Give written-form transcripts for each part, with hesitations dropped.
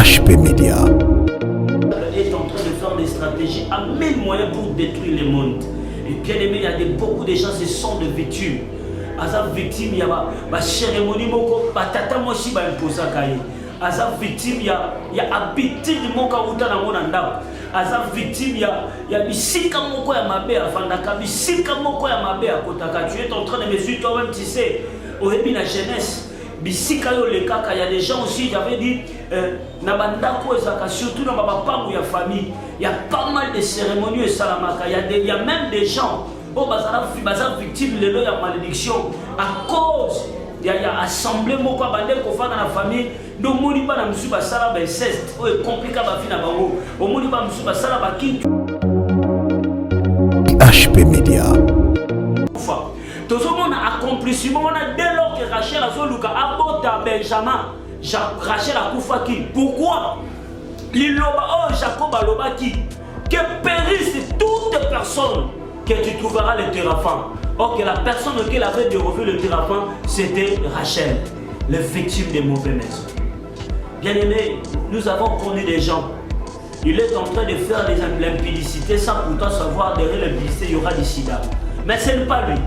HP Media est en train de faire des stratégies à 1000 moyens pour détruire le monde. Et bien aimé, il y a beaucoup de gens qui sont des victimes. As victime, il y a une cérémonie, tata moshi ba imposa kaye. As victime, il y a habitude moka uta na mona ndako. As victime, il y a bisika moko ya mabe afandaka, bisika moko ya mabe akotaka. Tu es en train de me suivre toi-même, tu sais. Au début de la jeunesse, bisika yo le kaka, il y a des gens aussi, j'avais dit, na bandako ezaka, surtout dans ma famille, il y a pas mal de cérémonies et salamaka. Il y a même des gens, oh, baza victime de la malédiction à cause. Il y a assemblé moko bandé ko fa dans la famille, donc moni ba na musu ba sala ba inceste, oh compliqué ba fi na bango. O moni ba musu ba sala ba kintu. HP Media. Tout le monde a accomplissement, on a dès lors que Rachel a zoluka abota Benjamin, Rachel a koufaki. Pourquoi? Liloba oh Jacob a lobaki que périsse toute personne que tu trouveras le terraform. Or que la personne qui avait déroulé le terraform, c'était Rachel, la victime des mauvaises maisons. Bien aimé, nous avons connu des gens. Il est en train de faire des impudicités sans pourtant savoir derrière l'impudicité il y aura du sida. Mais ce n'est pas lui.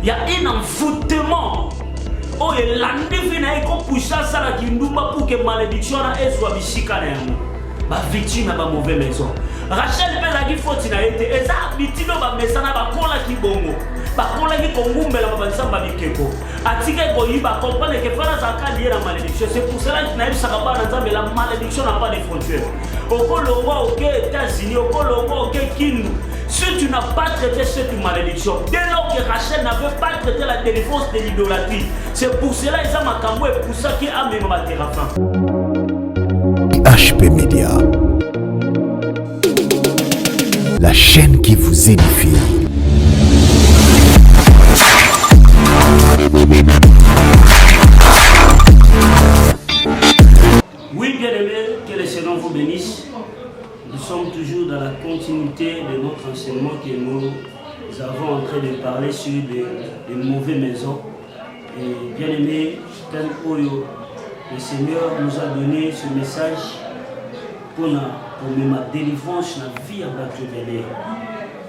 Il y a un envoûtement. Oh, il y a un poussé ça qui nous pour que malédiction soit bisika na yango. Ba victime na ba mauvaise maison. Rachel pela ki faute na été. Eza bitino ba mesana ba kola ki bongo. Ba kola ki kongumbela ba nsamba bikeko. Atika ko yiba comprendre que fera ça ka lié la malédiction. C'est pour cela que na yebisa ka ba nzambe la malédiction n'a pas de frontières. Okolo wa OK États-Unis, okolo wa OK Kindu. Si tu n'as pas traité cette malédiction, dès lors que Rachel n'avait pas traité la délivrance de l'idolâtrie, c'est pour cela qu'ils ont macambo et pour ça qu'il a même ma terraform. HP Media, la chaîne qui vous édifie. Oui, bien aimé, que le Seigneur vous bénisse. Nous sommes toujours dans la continuité de notre enseignement que nous avons en train de parler sur les mauvaises maisons. Et bien aimé, le Seigneur nous a donné ce message pour ma délivrance dans la vie à Batubélé.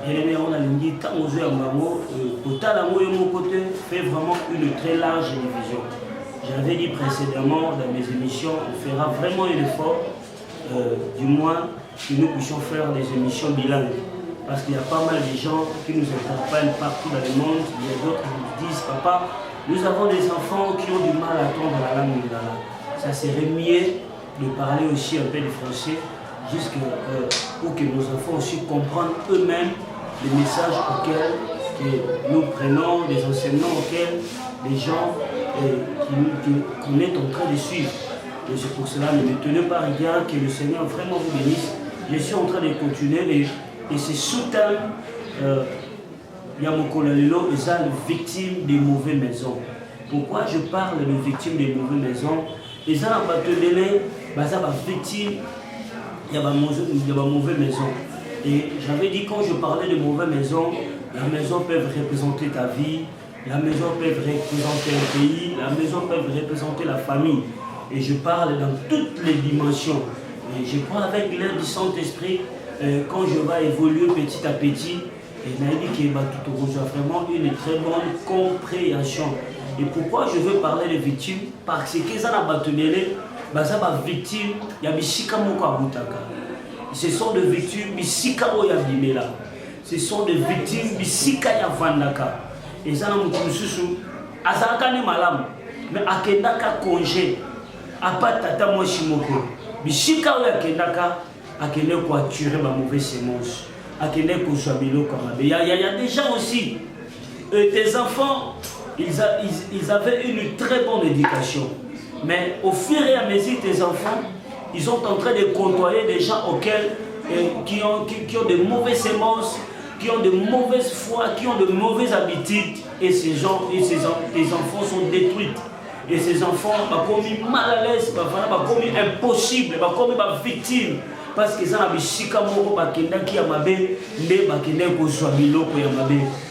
Bien aimé, on a dit tant aux yeux à Mamo, mon côté fait vraiment une très large division. J'avais dit précédemment dans mes émissions, on fera vraiment un effort, du moins que nous puissions faire des émissions bilingues. Parce qu'il y a pas mal de gens qui nous interpellent partout dans le monde. Il y a d'autres qui nous disent, papa, nous avons des enfants qui ont du mal à entendre la langue lingala. Ça serait mieux de parler aussi un peu de français, pour que nos enfants aussi comprennent eux-mêmes les messages auxquels que nous prenons, des enseignements auxquels les gens qu'on est en train de suivre. Et c'est pour cela, ne me tenez pas rigueur, que le Seigneur vraiment vous bénisse. Je suis en train de continuer et c'est soutenu. Yamokolalelo est la victime des mauvaises maisons. Pourquoi je parle de victimes des mauvaises maisons? Les gens ont battu victime, il y a une mauvaise maison. Et j'avais dit quand je parlais de mauvaises maisons, la maison peut représenter ta vie, la maison peut représenter un pays, la maison peut représenter la famille. Et je parle dans toutes les dimensions. Et je parle avec l'aide du Saint-Esprit quand je vais évoluer petit à petit. Et il m'a dit qu'il y a vraiment une très bonne compréhension. Et pourquoi je veux parler de victimes? Parce que les victimes, il y a Bishika Moko Abutaka. Ce sont des victimes Bishika Oyabimela. Ce sont des victimes Bishika Yavandaka. Et ça, nous sommes Azaka ni malam, mais Akendaka congé. Apa tata moshimoko bishika oya kendaka akende kwa tuer ma mauvaise sémence akende ko swabilo comme il y a des gens aussi tes enfants ils avaient une très bonne éducation, mais au fur et à mesure tes enfants ils sont en train de côtoyer des gens auxquels qui ont de mauvaises sémences, qui ont de mauvaises foi, qui ont de mauvaises habitudes, et tes enfants sont détruits. Et ces enfants sont commis mal à l'aise, sont commis impossible, sont commis victime. Parce que ça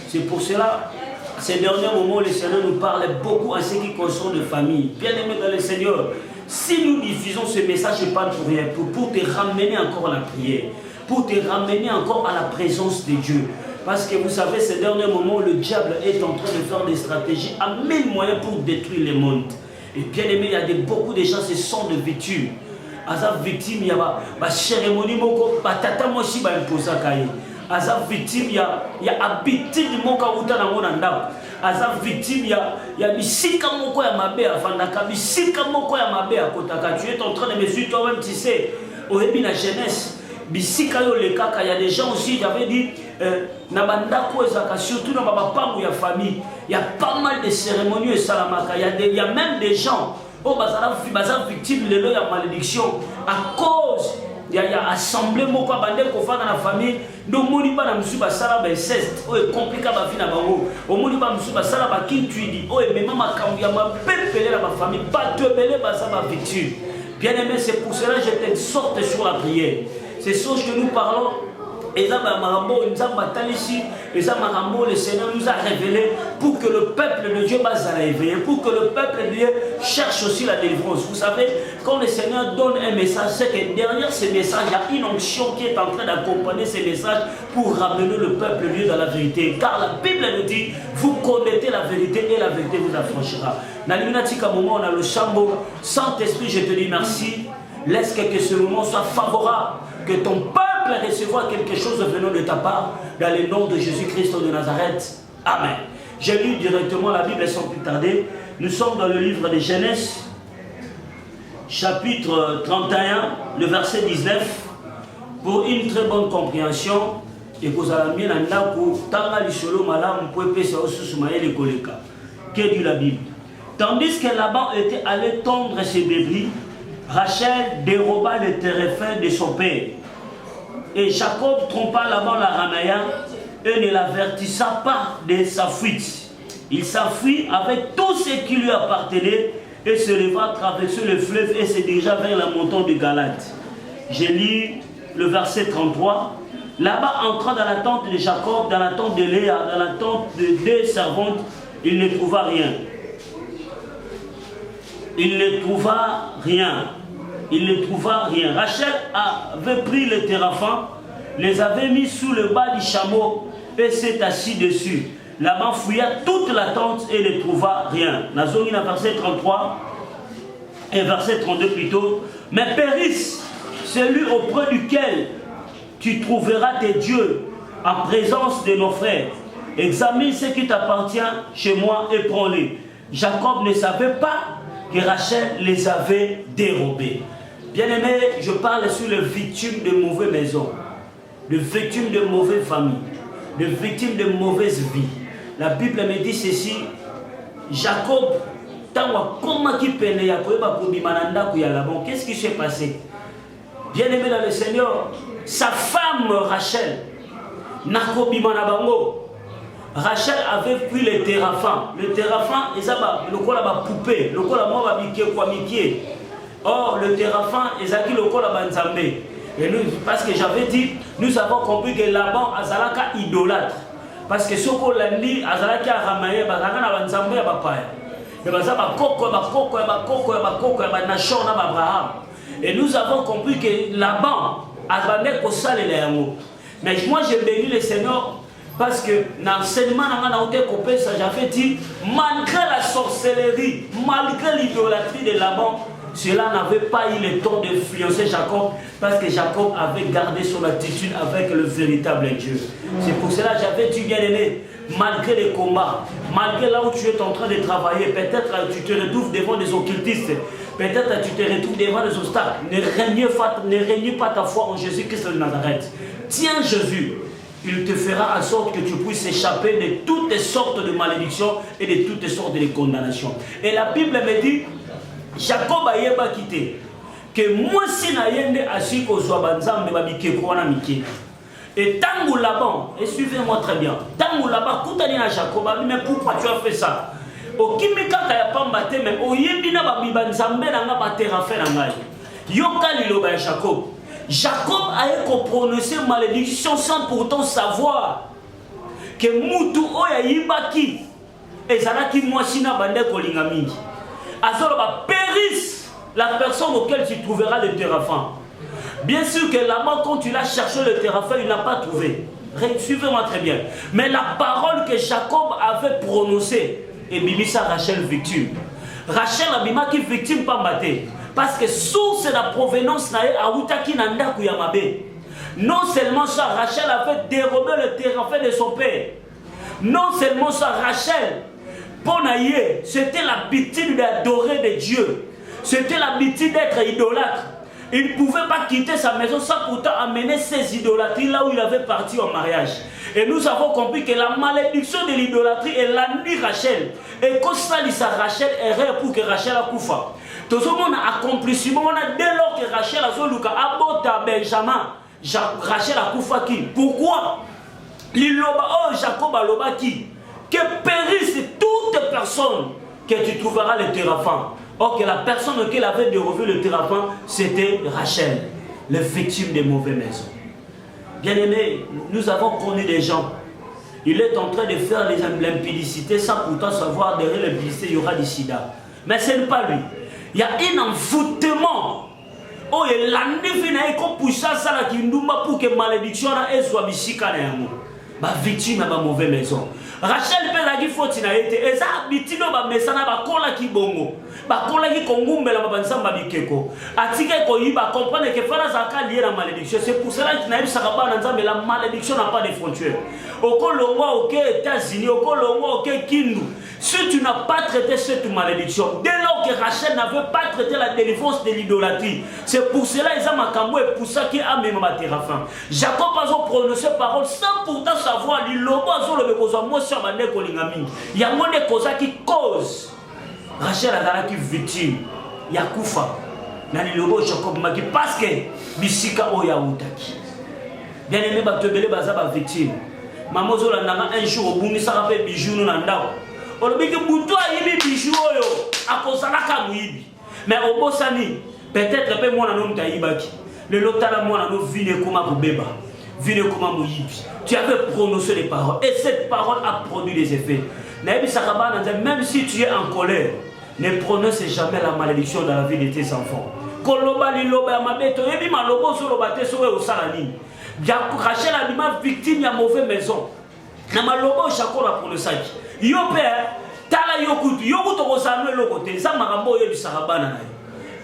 c'est pour cela, ces derniers moments, le Seigneur nous parle beaucoup à ce qui concerne les familles. Bien aimés dans le Seigneur, Si nous diffusons ce message, je parle pour rien, pour te ramener encore à la prière, pour te ramener encore à la présence de Dieu. Parce que vous savez, ces derniers moments, le diable est en train de faire des stratégies à 1000 moyens pour détruire le monde. Et bien aimé, il y a beaucoup de gens qui sont des victimes. Aza victime, il y a une cérémonie, tata moshi ba imposa kaye. Aza victime, il y a habitude moka uta na mona ndako. Aza victime, il y a bisika moko ya mabe afandaka, bisika moko ya mabe akotaka. Tu es en train de me suivre toi-même, tu sais, au début de la jeunesse. Bisika yo le kaka, il y a des gens aussi, j'avais dit, nabandako ezaka, surtout dans ma famille, il y a pas mal de cérémonies et salamaka, il y a même des gens, oh baza victime de la malédiction, à cause, il y a assemblé moko bande ko fa dans la famille, donc moni ba na musu ba sala ba inceste, oh compliqué ba vie na bango, o moni ba musu ba sala ba kintuidi, oh et même makambo ya ma pepele na ma famille, pas te belé ba sa ba victime. Bien aimé, c'est pour cela que je t'exhorte sur la prière. Ces choses que nous parlons, et ça, le Seigneur nous a révélé pour que le peuple de Dieu va réveiller, pour que le peuple de Dieu cherche aussi la délivrance. Vous savez, quand le Seigneur donne un message, c'est que derrière ce message, il y a une onction qui est en train d'accompagner ces messages pour ramener le peuple de Dieu dans la vérité. Car la Bible nous dit, vous connaissez la vérité et la vérité vous affranchira. Dans le moment, on a le chambeau. Saint-Esprit, je te dis merci. Laisse que ce moment soit favorable, que ton peuple recevra quelque chose venant de ta part, dans le nom de Jésus-Christ de Nazareth. Amen. J'ai lu directement la Bible sans plus tarder. Nous sommes dans le livre de Genèse, chapitre 31, le verset 19, pour une très bonne compréhension. Et vous allez bien pour Tanga Lisolo Malam, pour épaissir au Susmaïe les Koleka. Que dit la Bible? Tandis que Laban était allé tondre ses bébés, Rachel déroba le téréphins de son père. Et Jacob trompa Laban l'araméen et ne l'avertissa pas de sa fuite. Il s'enfuit avec tout ce qui lui appartenait et se leva, traverser le fleuve et se dirigea vers la montagne de Galate. J'ai lu le verset 33. Là-bas, entrant dans la tente de Jacob, dans la tente de Léa, dans la tente de deux servantes, il ne trouva rien. Il ne trouva rien. Il ne trouva rien. Rachel avait pris les téraphins, les avait mis sous le bas du chameau et s'est assis dessus. Laban fouilla toute la tente et ne trouva rien. Nazoni, verset 33 et verset 32 plutôt. Mais périsse celui auprès duquel tu trouveras tes dieux en présence de nos frères. Examine ce qui t'appartient chez moi et prends-les. Jacob ne savait pas que Rachel les avait dérobés. Bien-aimé, je parle sur les victimes de mauvaises maisons, les victimes de mauvaises familles, les victimes de mauvaises vies. La Bible me dit ceci, Jacob, qu'est-ce qui s'est passé? Bien-aimé dans le Seigneur, sa femme Rachel, Rachel avait pris les téraphins. Les téraphins, ils avaient le col à la poupée, le col à moi, or, le téraphin, ils ont dit le col à Banzambé. Et nous, parce que j'avais dit, nous avons compris que Laban Azalaka idolâtre. Parce que ce qu'on l'a dit, Azalaka a ramaillé, Bazaka Banzambé à Bapaya. Et Bazaka Nation Abraham. Et nous avons compris que Laban Azalaka Kosal et Léamo. Mais moi, j'ai béni le Seigneur. Parce que dans l'enseignement, j'avais dit, malgré la sorcellerie, malgré l'idolâtrie de Laban, cela n'avait pas eu le temps d'influencer Jacob, parce que Jacob avait gardé son attitude avec le véritable Dieu. C'est pour cela que j'avais dit, bien aimé, malgré les combats, malgré là où tu es en train de travailler, peut-être tu te retrouves devant des occultistes, peut-être tu te retrouves devant des obstacles, ne renie pas ta foi en Jésus-Christ de Nazareth. Tiens Jésus. Il te fera en sorte que tu puisses échapper de toutes sortes de malédictions et de toutes sortes de condamnations. Et la Bible me dit, Jacob a yeba quitté, que moi si na yende assis au Zoabanzam de Babike Kouana Mike. Et Tangou Laban, et suivez-moi très bien, Tangou Laban, Koutani na Jacob, mais pourquoi tu as fait ça? Au Kimika Kaya Pambate, mais au Yebina Babibanzambe n'a pas terrafé na ngai. Yoka Liloba Jacob. Jacob a prononcé malédiction sans pourtant savoir que Moutou Oya Yibaki et Zalaki Mwasina Bande Kolingamini. Azolo ba périsse la personne auquel tu trouveras le téraphin. Bien sûr que là-bas, quand tu l'as cherché le téraphin, il n'a pas trouvé. Suivez-moi très bien. Mais la parole que Jacob avait prononcée, et Bimisa Rachel victime. Rachel Abima qui victime pas maté. Parce que source de la provenance nae Aoutaki Nanda Kuyamabe. Non seulement ça, Rachel avait dérobé le téraphin de son père. Non seulement ça, Rachel, Ponaye, c'était l'habitude d'adorer des dieux. C'était l'habitude d'être idolâtre. Il ne pouvait pas quitter sa maison sans pourtant amener ses idolâtries là où il avait parti en mariage. Et nous avons compris que la malédiction de l'idolâtrie est l'ennemi Rachel. Et quand ça dit ça, Rachel erreur pour que Rachel a koufa. Tout ce monde a accomplissement, dès lors que Rachel a zoluka abota Benjamin, Rachel a koufa qui. Pourquoi? Liloba oh Jacob a loba qui. Que périsse toute personne que tu trouveras le téraphin. Or que la personne auquel avait dérobé le téraphin, c'était Rachel, le victime des mauvaises maisons. Bien aimé, nous avons connu des gens. Il est en train de faire l'impudicité sans pourtant savoir derrière l'impudicité, il y aura du sida. Mais ce n'est pas lui. Il y a un envoûtement. Oh, et l'année finale, qu'on pousse ça qui nous pour que malédiction soit bisika. Ma victime à ma mauvaise maison. Rachel Pelagi Fotina était et ça habitude ba mesana ba kola ki bongo ba kola ki kongumbela ba bansamba bikeko atike ko yiba comprendre que fera zaka lié la malédiction. C'est pour cela que naïb sakaba na nzambe la malédiction n'a pas de frontières. Okolongwa OK États-Unis okolongwa OK Kindu. Si tu n'as pas traité cette malédiction, dès lors que Rachel n'avait pas traité la délivrance de l'idolâtrie, c'est pour cela qu'ils ont makambo et pour ça qu'il a même ma téraphin. Jacob a prononcé parole sans pourtant savoir l'illobo a le besoin moi sur ma nekolingami. Il y a mon cause qui cause. Rachel a qui victime. Il y a Koufa. Dans l'illobo Jacob m'a dit parce que bisika oya utaki. Bien aimé batebele bazaba victime. Maman zola nanga un jour au boumi ça rappelle bijou nous nandao. Mais au Bossani, peut-être que moi non taïbaki. Le lotala moi non vine comme un bébé, vine comme un moyibi. Tu avais prononcé les paroles et cette parole a produit des effets. Même si tu es en colère, ne prononce jamais la malédiction dans la vie de tes enfants. Kolobali loba mabeto ebi malobo sur lobate sur au salani. Rachel a dit ma victime ya mauvaise maison. Na malobo chako la prononcé. Yo père, tala yokutu, yokutu kozano lokote, ça marambo yo bisarabana na.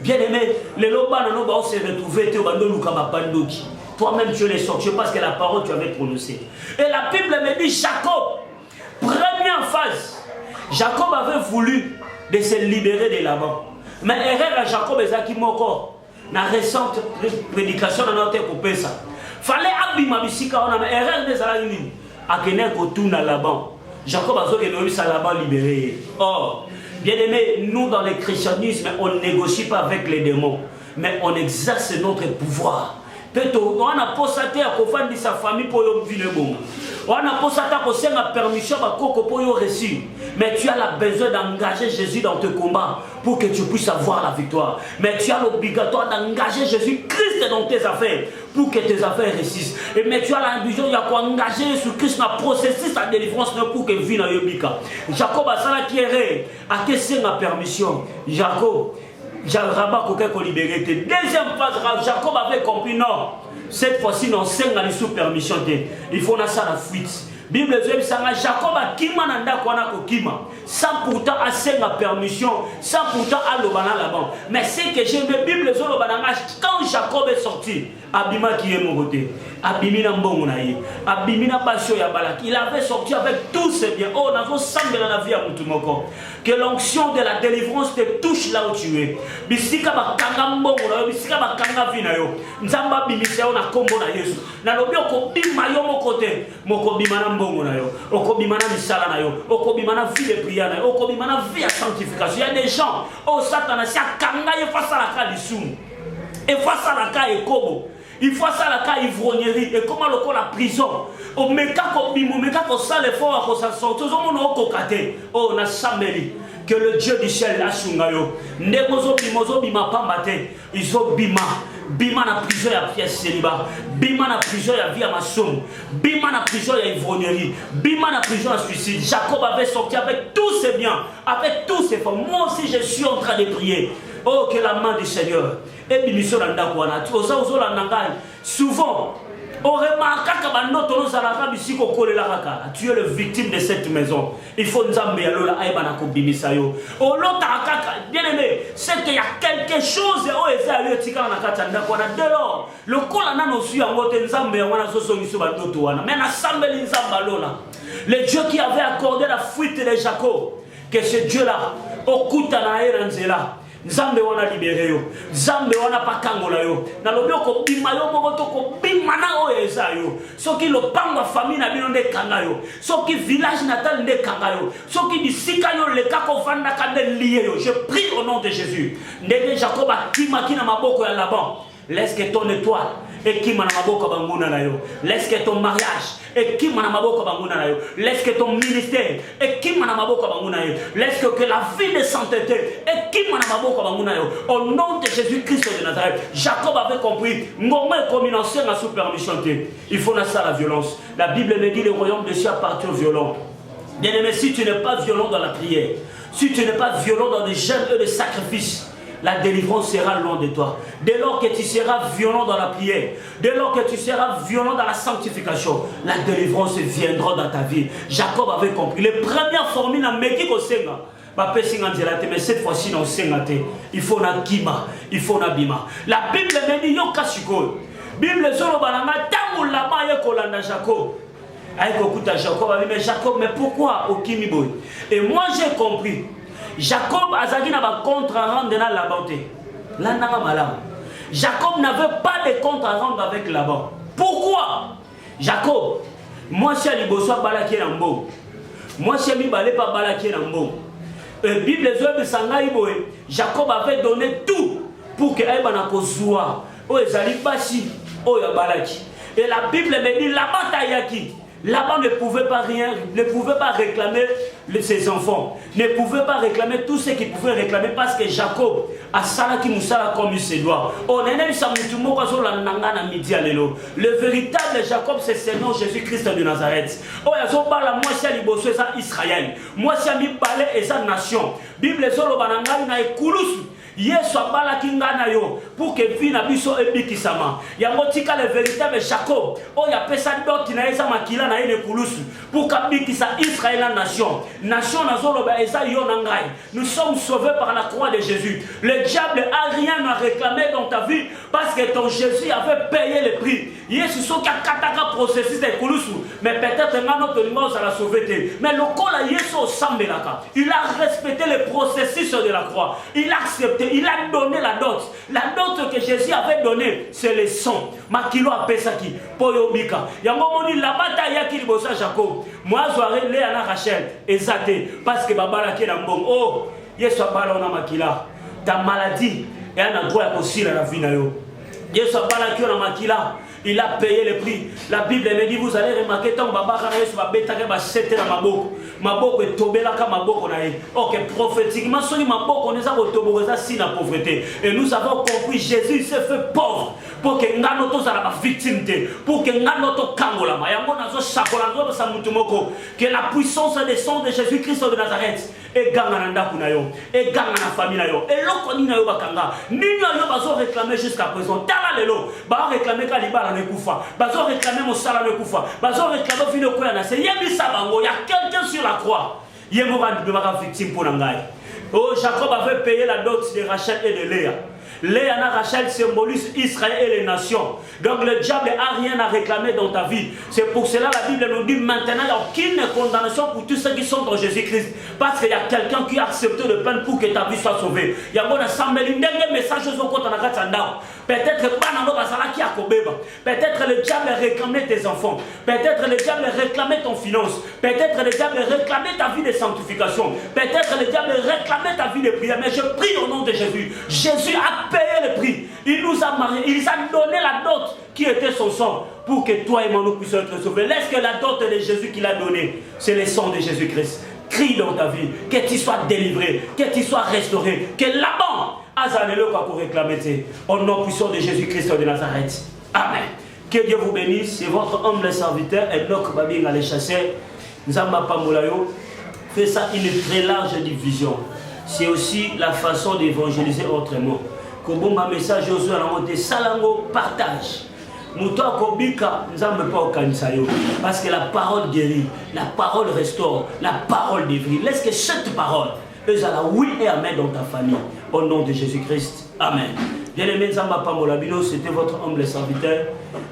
Bien aimé, les lobana no ba se retrouver te bando luka bandoki. Toi-même tu les sorti parce que la parole tu avais prononcée. Et la Bible me dit Jacob, première phase, Jacob avait voulu de se libérer de Laban. Mais erreur à Jacob ezaki moko na récente prédication dans notre coupé ça. Fallait abima bisika on a erreur des alani akene ko tuna Laban. Jacob a dit que Laban libéré. Or, bien aimé, nous dans le christianisme, on ne négocie pas avec les démons, mais on exerce notre pouvoir. Peut-être on a posté à Kofan de sa famille pour y vivre bon. On a posté à Kofan la permission à Koko pour y réussir. Mais tu as besoin d'engager Jésus dans tes combats pour que tu puisses avoir la victoire. Mais tu as l'obligatoire d'engager Jésus-Christ dans tes affaires pour que tes affaires réussissent. Mais tu as l'ambition d'engager Jésus-Christ dans le processus de délivrance pour que vienne à Yobika. Jacob a ça qui est à quelle la permission. Jacob. Rabat Kokeko libéré. Deuxième phase, Jacob avait compris non. Cette fois-ci, non, c'est une sous permission. Il faut ça la fuite. Bible dit Jacob a kima nanda kwana kokima sans pourtant assez la permission, sans pourtant à l'obana là-bas. Mais c'est que j'ai le Bible dit quand Jacob est sorti, Abima qui est mon côté, Abimina Mbongonaye, Abimina Basho Yabalak, il avait sorti avec tous ses biens. Oh, nous avons semblé dans la vie à Moutumoko. Que l'onction de la délivrance te touche là où tu es. Bisika bakanga mbongo, bisika bakanga vinayo. Nzamba bimisya na kombo na Yesu. Na lobi okobima yo mokote, mokobima na mbongo na yo, okobima na misala na yo, okobima na vie de prière na yo, okobima na vie de sanctification. Il y a des gens, oh Satan, si akanga yo face à la cas du soum. Et face à la cas ekobo. Il faut ça la cas ivrognerie et comment le la prison. Au meka ko bimo meka ko sale effort ko sa sorte. Tout le monde ko kate. Oh na sameli que le Dieu du ciel la sungayo. Nemozo bimozo bima pambate. Izo bima. Bima na prison ya pièce célibat. Bima na prison ya vie à maçon. Bima na prison ya ivrognerie. Bima na prison à suicide. Jacob avait sorti avec tous ses biens, avec tous ses femmes. Moi aussi je suis en train de prier. Oh, que la main du Seigneur. Et l'émission d'Andakwana. Tu as osé la nangai. Souvent, on remarque que tu es le victime de cette maison. Il faut nous amener bien aimé, c'est qu'il y a quelque chose dès lors, le le Dieu qui avait accordé la fuite de Jacob, que ce Dieu-là, au Nzambe wana libéré yo, Nzambe wana pakangola yo. Na lobyo ko bima yo moko to ko bima na o eza yo. Soki lo pangwa famille na bino nde kanga yo. Soki village natal nde kanga yo. Soki bisika yo le kako vanda kande lié yo. Je prie au nom de Jésus. Ndenge Jacob a kimaki na maboko ya Laban. Laisse que ton étoile et qui m'a maboko banguna na yo. Laisse que ton mariage et qui m'a maboko banguna na yo. Laisse que ton ministère et qui m'a maboko banguna yo. Laisse que la vie de sainteté et qui m'a maboko banguna yo. Au nom de Jésus-Christ de Nazareth, Jacob avait compris. Ngoma comme une ancienne sous permission. Il faut ça la violence. La Bible me dit le royaume de Dieu appartient aux violents. Bien aimé, si tu n'es pas violent dans la prière, si tu n'es pas violent dans les jeûnes et les sacrifices, la délivrance sera loin de toi. Dès lors que tu seras violent dans la prière, dès lors que tu seras violent dans la sanctification, la délivrance viendra dans ta vie. Jacob avait compris. Les premières formules à Meki Kosenga, mais cette fois-ci, il faut na kima, il faut na bima. La Bible me dit yo kashiko. Bible solo balanga tangu la ba yekolanda Jacob. Jacob, mais Jacob, mais pourquoi au Kimiboy? Et moi j'ai compris. Jacob azaki na ba contre à rendre dans la bonté. Jacob n'avait pas de compte à rendre avec Laban. Pourquoi? Jacob, moi si aliboso balaki na mbo. Moi si mi balé pas balaki na mbo. Bible zoe sangai boy. Jacob avait donné tout pour que aïba na kozua. O ezali basi o ya balaki. Et la Bible me dit la bataille yaki. Laban ne pouvait pas rien, ne pouvait pas réclamer ses enfants, ne pouvait pas réclamer tout ce qu'il pouvait réclamer parce que Jacob a salaki musala comme il se doit. Le véritable Jacob, c'est ce nom Jésus-Christ de Nazareth. Oh, il y a la moitié liboso et Israël, moitié mi balé et sa nation. Bible solo bananga na ekulusu. Yesu abala kingana yo pour que vie na biso ebikisama. Yango tika le véritable Jacob. Oh ya pesa dot na eza makila na ene kulusu pour kabikisa Israël la nation. Nation na zolo ba eza yo na ngai. Nous sommes sauvés par la croix de Jésus. Le diable a rien à réclamer dans ta vie parce que ton Jésus avait payé le prix. Yesu so ka kataka processus de kulusu, mais peut-être nga notre numéro ça la sauver. Mais le col a Yesu sambelaka. Il a respecté le processus de la croix. Il a accepté. Il a donné la dot. La dot que Jésus avait donnée, c'est le sang. Makilo a pesaki. Poyo bika. Yango moni la bataille yaki libosa Jacob. Moi, je vais aller à Rachel. Exacté. Parce que babala ki na mbong. Oh, Yesu abala ona makila. Ta maladie est un droit aussi dans la vie na yo. Yesu abala ki ona makila. Il a payé le prix. La Bible me dit, vous allez remarquer, tant que Yesu va bétailler, va setter dans ma bouche. Ma bouche est tombée là comme ma bouche. Ok, prophétiquement, si ma bouche on est à si la pauvreté. Et nous avons compris, Jésus s'est fait pauvre pour que nous soyons victimes, pour que nous soyons que la puissance des sons de Jésus-Christ de Nazareth et Gangananda Kunayo, et Gangana famille, et l'autre Nina Bakanga, Nina Bazo réclamé jusqu'à présent. Tala Lelo, Ba réclamé Kalibala Nekufa, Bazo réclamé Moussala Nekufa, Bazo réclamé Fino Koyana, c'est Yabisa Bango, il y a quelqu'un sur la croix. Yemoran de ma victime pour Nangai. Oh, Jacob avait payé la dot de Rachel et de Léa. Léa et Rachel symbolisent Israël et les nations. Donc le diable n'a rien à réclamer dans ta vie. C'est pour cela la Bible nous dit maintenant il n'y a aucune condamnation pour tous ceux qui sont en Jésus-Christ. Parce qu'il y a quelqu'un qui a accepté le peine pour que ta vie soit sauvée. Il y a un message au côté de peut-être le diable réclamait tes enfants. Peut-être le diable réclamait ton finance. Peut-être le diable réclamait ta vie de sanctification. Peut-être le diable réclamait ta vie de prière. Mais je prie au nom de Jésus. Jésus a payé le prix. Il nous a mariés. Il nous a donné la dot qui était son sang pour que toi et moi nous puissions être sauvés. Laisse que la dot de Jésus qu'il a donnée, c'est le sang de Jésus-Christ. Crie dans ta vie, que tu sois délivré, que tu sois restauré, que là-bas, Azanelo pour réclamer au nom puissant de Jésus-Christ de Nazareth. Amen. Que Dieu vous bénisse. C'est votre humble serviteur, Enoch Babinga les chasseurs. Nzamba Pamolayo fait ça une très large division. c'est aussi la façon d'évangéliser autrement. Comme ma message aux autres, salango partage. Mouton kobika, nous n'avons pas au yo. Parce que la parole guérit, la parole restaure, la parole dévie. Laisse que cette parole, eux à la oui et amen dans ta famille. Au nom de Jésus-Christ. Amen. Bien-aimés, Nzamba Pamolabino, c'était votre humble serviteur.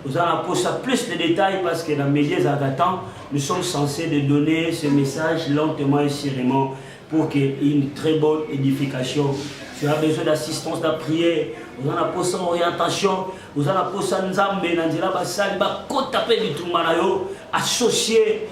Vous allez poser plus de détails parce que dans les médias Agatant, nous sommes censés de donner ce message lentement et sérieusement pour qu'il y ait une très bonne édification. Tu as besoin d'assistance, de prière, vous allez poser orientation, vous allez poser Nzambe, Nanzila Basali, Bakotape du Toumanayo, associé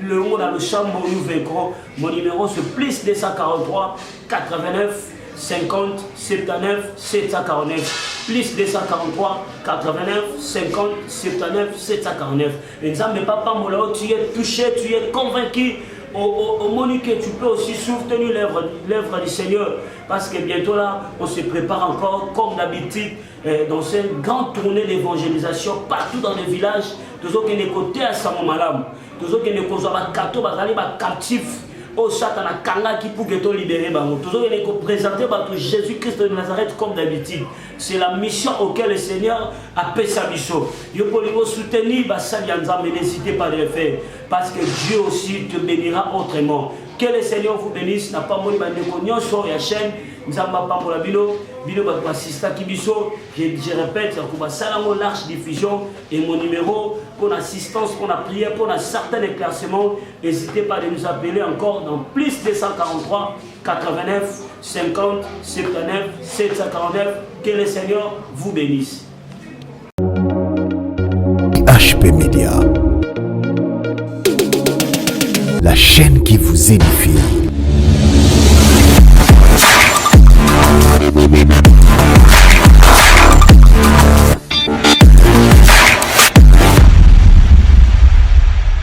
le mot dans le chambre où nous vaincrons. Mon numéro c'est plus 243 89 50 79 749 plus 243 89 50 79 749. Nzambe Papa Molao, tu es touché, tu es convaincu. Au moment que tu peux aussi soutenir l'œuvre du Seigneur, parce que bientôt là, on se prépare encore comme d'habitude dans cette grande tournée d'évangélisation partout dans les villages. Tous ceux qui ne côté à Samomalam, tous ceux qui ne côté à Kato, captifs. Au Satan qui pour que tu libérer toujours il est présenté par Jésus-Christ de Nazareth comme d'habitude. C'est la mission auquel le Seigneur a payé sa mission. Yo pour le soutenir, mais n'hésitez pas de le faire parce que Dieu aussi te bénira autrement. Que le Seigneur vous bénisse. N'a pas moni bandeko sur la chaîne. Nzamba Pambola Bino assista Kibiso. Je répète, ça une large diffusion et mon numéro pour l'assistance, pour la prière, pour un certain éclaircissement. N'hésitez pas de nous appeler encore dans plus 243 89 50 79 749. Que le Seigneur vous bénisse. HP Média, la chaîne qui vous édifie.